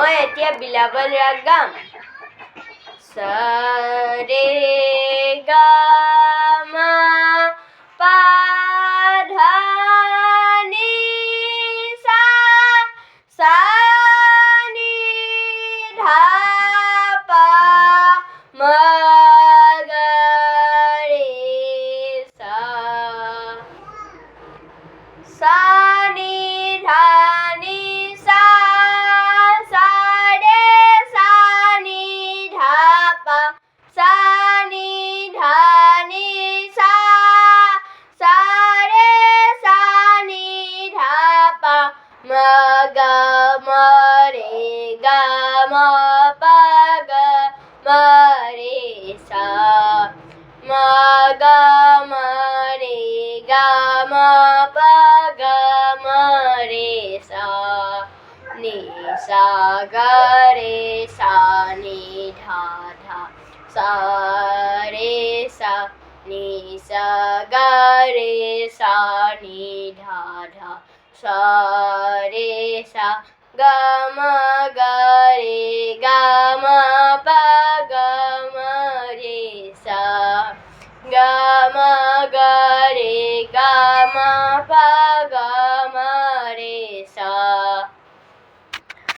ત્યાં બિલાવલ ગામ સ રે ગા મા પા ધા ની સા ની ધા પા મ ગ રે સા ની ધા ની સા રે સા ની ધા પા સા ની ધા ની સા રે સા ની ધા પા મ ગ મ રે ગા મ પ ગ મ રે સા મ ગ મ રે ગા મ પ ગ મ રે સા ની સા ગ રે સા ની ધા ધા સા રે સા ની સા ગ રે સા ની ધા ધા સા રે સા ગ મ ગ રે ગા મ પ ગ